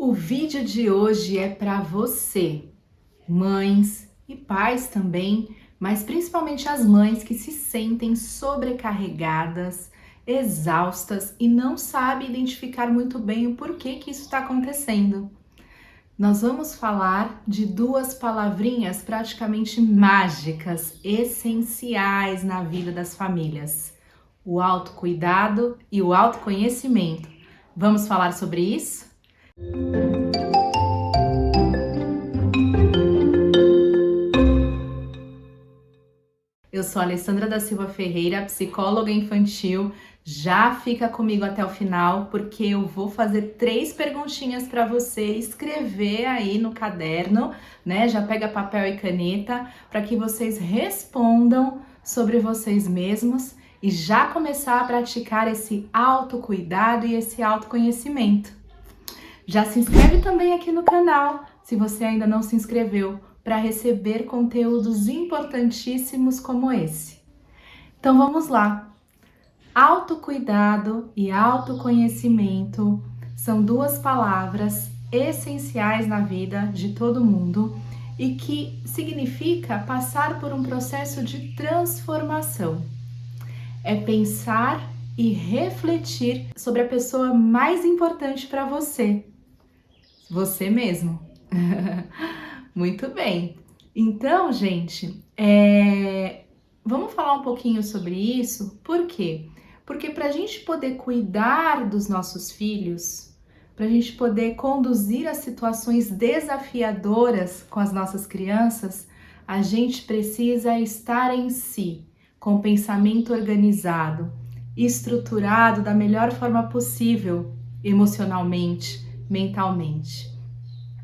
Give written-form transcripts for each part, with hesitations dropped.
O vídeo de hoje é para você, mães e pais também, mas principalmente as mães que se sentem sobrecarregadas, exaustas e não sabem identificar muito bem o porquê que isso está acontecendo. Nós vamos falar de duas palavrinhas praticamente mágicas, essenciais na vida das famílias: o autocuidado e o autoconhecimento. Vamos falar sobre isso? Eu sou a Alessandra da Silva Ferreira, psicóloga infantil. Já fica comigo até o final, porque eu vou fazer 3 perguntinhas para você escrever aí no caderno, né? Já pega papel e caneta para que vocês respondam sobre vocês mesmos e já começar a praticar esse autocuidado e esse autoconhecimento. Já se inscreve também aqui no canal, se você ainda não se inscreveu, para receber conteúdos importantíssimos como esse. Então vamos lá. Autocuidado e autoconhecimento são duas palavras essenciais na vida de todo mundo e que significa passar por um processo de transformação. É pensar e refletir sobre a pessoa mais importante para você mesmo. Muito bem. Então, gente, vamos falar um pouquinho sobre isso. Por quê? Porque para a gente poder cuidar dos nossos filhos, para a gente poder conduzir as situações desafiadoras com as nossas crianças, a gente precisa estar em si, com pensamento organizado, estruturado da melhor forma possível, emocionalmente, mentalmente.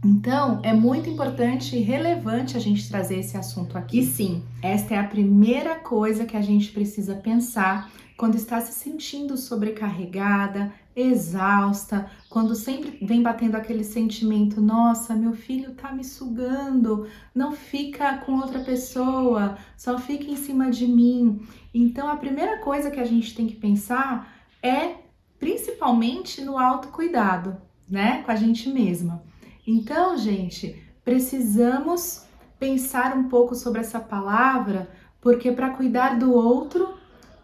Então, é muito importante e relevante a gente trazer esse assunto aqui. E sim, esta é a primeira coisa que a gente precisa pensar quando está se sentindo sobrecarregada, exausta, quando sempre vem batendo aquele sentimento: nossa, meu filho tá me sugando, não fica com outra pessoa, só fica em cima de mim. Então, a primeira coisa que a gente tem que pensar é principalmente no autocuidado, né, com a gente mesma. Então, gente, precisamos pensar um pouco sobre essa palavra, porque para cuidar do outro,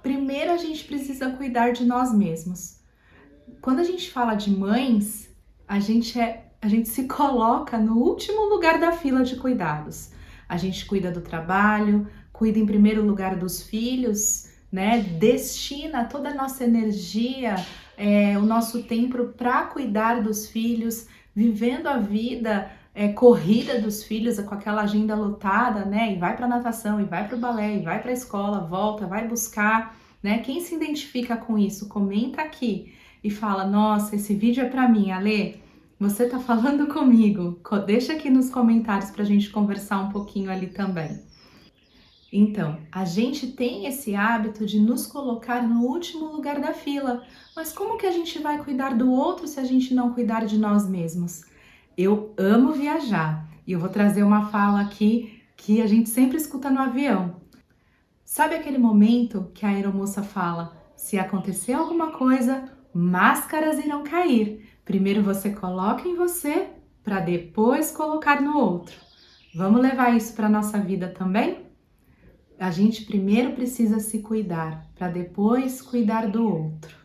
primeiro a gente precisa cuidar de nós mesmos. Quando a gente fala de mães, a gente se coloca no último lugar da fila de cuidados. A gente cuida do trabalho, cuida em primeiro lugar dos filhos, né? Destina toda a nossa energia, o nosso tempo para cuidar dos filhos, vivendo a vida corrida dos filhos, com aquela agenda lotada, né? E vai para natação, e vai para o balé, e vai para a escola, volta, vai buscar, né? Quem se identifica com isso, comenta aqui e fala: nossa, esse vídeo é para mim, Ale. Você tá falando comigo? Deixa aqui nos comentários para a gente conversar um pouquinho ali também. Então, a gente tem esse hábito de nos colocar no último lugar da fila. Mas como que a gente vai cuidar do outro se a gente não cuidar de nós mesmos? Eu amo viajar e eu vou trazer uma fala aqui que a gente sempre escuta no avião. Sabe aquele momento que a aeromoça fala: se acontecer alguma coisa, máscaras irão cair. Primeiro você coloca em você para depois colocar no outro. Vamos levar isso para nossa vida também? A gente primeiro precisa se cuidar, para depois cuidar do outro.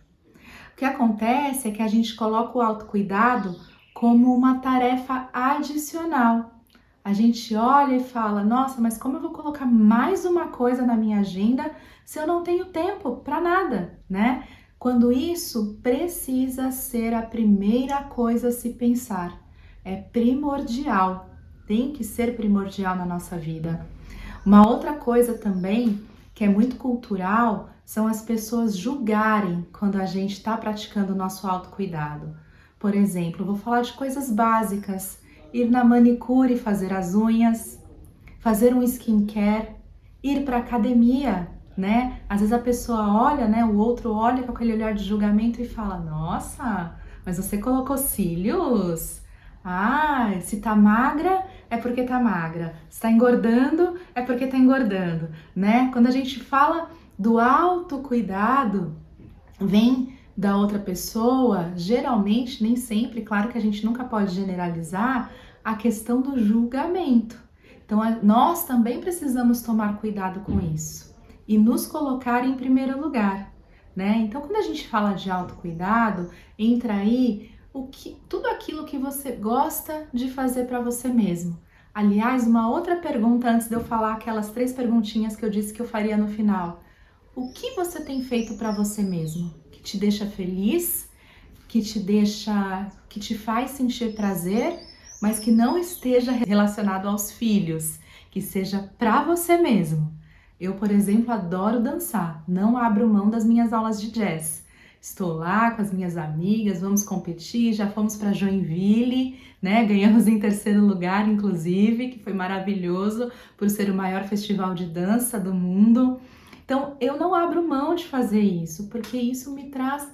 O que acontece é que a gente coloca o autocuidado como uma tarefa adicional. A gente olha e fala: nossa, mas como eu vou colocar mais uma coisa na minha agenda se eu não tenho tempo para nada, né? Quando isso precisa ser a primeira coisa a se pensar. É primordial, tem que ser primordial na nossa vida. Uma outra coisa também que é muito cultural são as pessoas julgarem quando a gente está praticando o nosso autocuidado. Por exemplo, vou falar de coisas básicas: ir na manicure fazer as unhas, fazer um skincare, ir para academia, né? Às vezes a pessoa olha, né? O outro olha com aquele olhar de julgamento e fala: nossa, mas você colocou cílios? Ah, se tá magra é porque tá magra, se tá engordando é porque tá engordando, né? Quando a gente fala do autocuidado, vem da outra pessoa, geralmente, nem sempre, claro que a gente nunca pode generalizar, a questão do julgamento. Então, nós também precisamos tomar cuidado com isso e nos colocar em primeiro lugar, né? Então, quando a gente fala de autocuidado, entra aí tudo aquilo que você gosta de fazer para você mesmo. Aliás, uma outra pergunta antes de eu falar aquelas 3 perguntinhas que eu disse que eu faria no final. O que você tem feito para você mesmo? Que te deixa feliz, que te faz sentir prazer, mas que não esteja relacionado aos filhos, que seja para você mesmo. Eu, por exemplo, adoro dançar, não abro mão das minhas aulas de jazz. Estou lá com as minhas amigas, vamos competir, já fomos para Joinville, né? Ganhamos em 3º lugar, inclusive, que foi maravilhoso por ser o maior festival de dança do mundo. Então, eu não abro mão de fazer isso, porque isso me traz,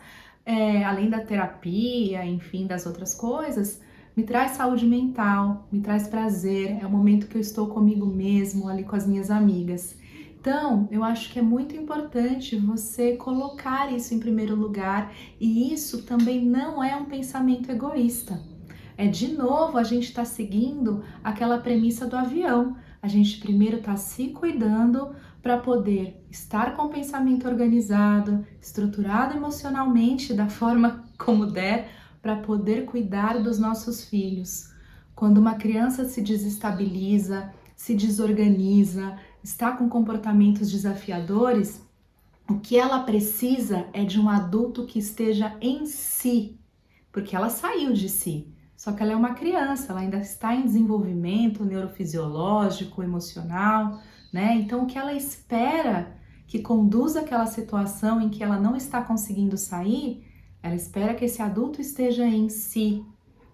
além da terapia, enfim, das outras coisas, me traz saúde mental, me traz prazer, é o momento que eu estou comigo mesmo, ali com as minhas amigas. Então, eu acho que é muito importante você colocar isso em primeiro lugar, e isso também não é um pensamento egoísta. De novo, a gente está seguindo aquela premissa do avião. A gente primeiro está se cuidando para poder estar com o pensamento organizado, estruturado emocionalmente da forma como der, para poder cuidar dos nossos filhos. Quando uma criança se desestabiliza, se desorganiza, está com comportamentos desafiadores, o que ela precisa é de um adulto que esteja em si, porque ela saiu de si. Só que ela é uma criança, ela ainda está em desenvolvimento neurofisiológico, emocional, né? Então, o que ela espera que conduza aquela situação em que ela não está conseguindo sair, ela espera que esse adulto esteja em si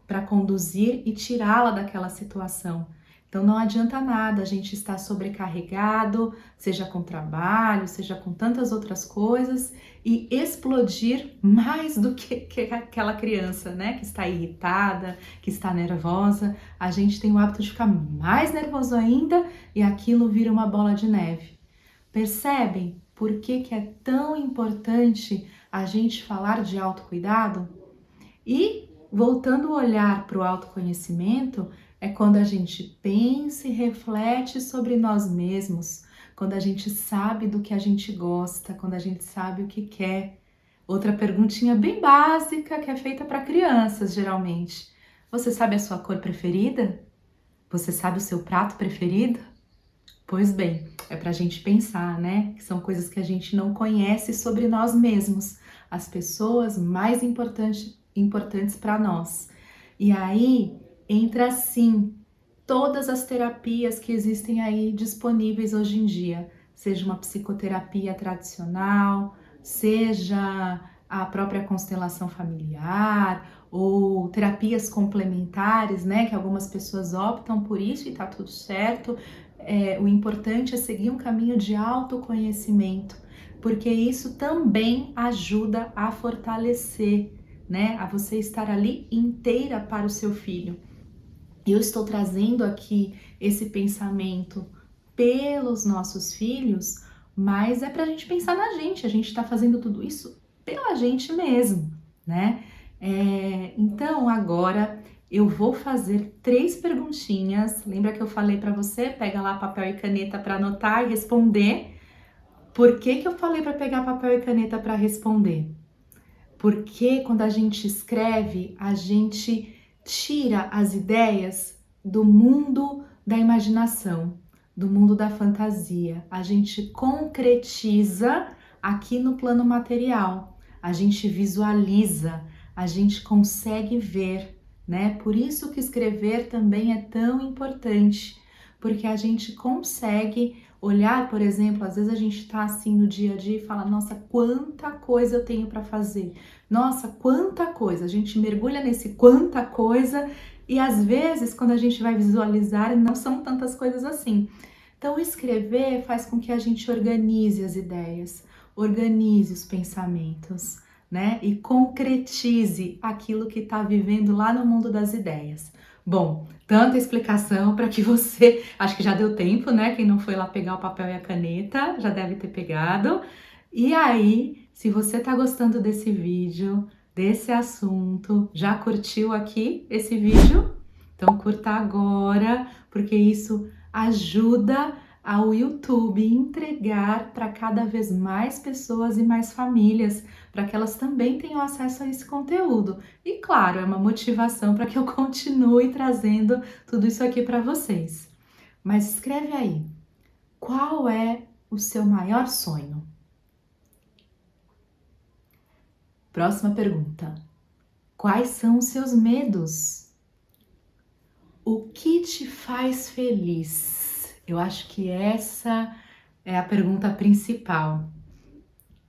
para conduzir e tirá-la daquela situação. Então, não adianta nada a gente estar sobrecarregado, seja com trabalho, seja com tantas outras coisas, e explodir mais do que aquela criança, né? Que está irritada, que está nervosa. A gente tem o hábito de ficar mais nervoso ainda e aquilo vira uma bola de neve. Percebem por que é tão importante a gente falar de autocuidado? E, voltando o olhar para o autoconhecimento, é quando a gente pensa e reflete sobre nós mesmos, quando a gente sabe do que a gente gosta, quando a gente sabe o que quer. Outra perguntinha bem básica que é feita para crianças, geralmente. Você sabe a sua cor preferida? Você sabe o seu prato preferido? Pois bem, é para a gente pensar, né? Que são coisas que a gente não conhece sobre nós mesmos, as pessoas mais importantes para nós. E aí entra sim todas as terapias que existem aí disponíveis hoje em dia, seja uma psicoterapia tradicional, seja a própria constelação familiar ou terapias complementares, né, que algumas pessoas optam por isso e tá tudo certo. O importante é seguir um caminho de autoconhecimento, porque isso também ajuda a fortalecer, né, a você estar ali inteira para o seu filho. Eu estou trazendo aqui esse pensamento pelos nossos filhos, mas é para a gente pensar na gente. A gente está fazendo tudo isso pela gente mesmo, né? Então agora eu vou fazer 3 perguntinhas. Lembra que eu falei para você? Pega lá papel e caneta para anotar e responder. Por que eu falei para pegar papel e caneta para responder? Porque quando a gente escreve, a gente tira as ideias do mundo da imaginação, do mundo da fantasia. A gente concretiza aqui no plano material, a gente visualiza, a gente consegue ver, né? Por isso que escrever também é tão importante, porque a gente consegue olhar, por exemplo, às vezes a gente tá assim no dia a dia e fala, nossa, quanta coisa eu tenho para fazer. Nossa, quanta coisa! A gente mergulha nesse quanta coisa e às vezes quando a gente vai visualizar não são tantas coisas assim. Então escrever faz com que a gente organize as ideias, organize os pensamentos, né? E concretize aquilo que está vivendo lá no mundo das ideias. Bom, tanta explicação para que você, acho que já deu tempo, né? Quem não foi lá pegar o papel e a caneta já deve ter pegado. E aí, Se você tá gostando desse vídeo, desse assunto, já curtiu aqui esse vídeo? Então curta agora, porque isso ajuda ao YouTube entregar para cada vez mais pessoas e mais famílias, para que elas também tenham acesso a esse conteúdo. E claro, é uma motivação para que eu continue trazendo tudo isso aqui para vocês. Mas escreve aí, qual é o seu maior sonho? Próxima pergunta. Quais são os seus medos? O que te faz feliz? Eu acho que essa é a pergunta principal.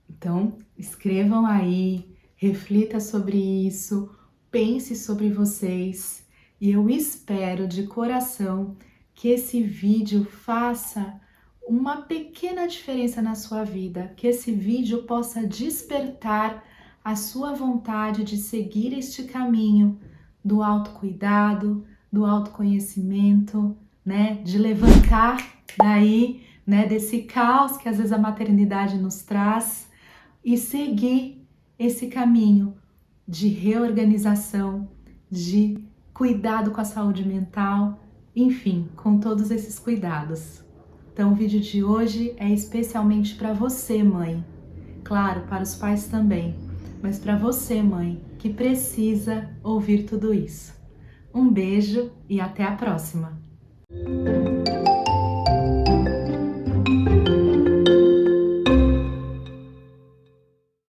Então, escrevam aí, reflita sobre isso, pense sobre vocês e eu espero de coração que esse vídeo faça uma pequena diferença na sua vida, que esse vídeo possa despertar a sua vontade de seguir este caminho do autocuidado, do autoconhecimento, né? De levantar daí, né? Desse caos que às vezes a maternidade nos traz e seguir esse caminho de reorganização, de cuidado com a saúde mental, enfim, com todos esses cuidados. Então o vídeo de hoje é especialmente para você, mãe. Claro, para os pais também, mas para você, mãe, que precisa ouvir tudo isso. Um beijo e até a próxima!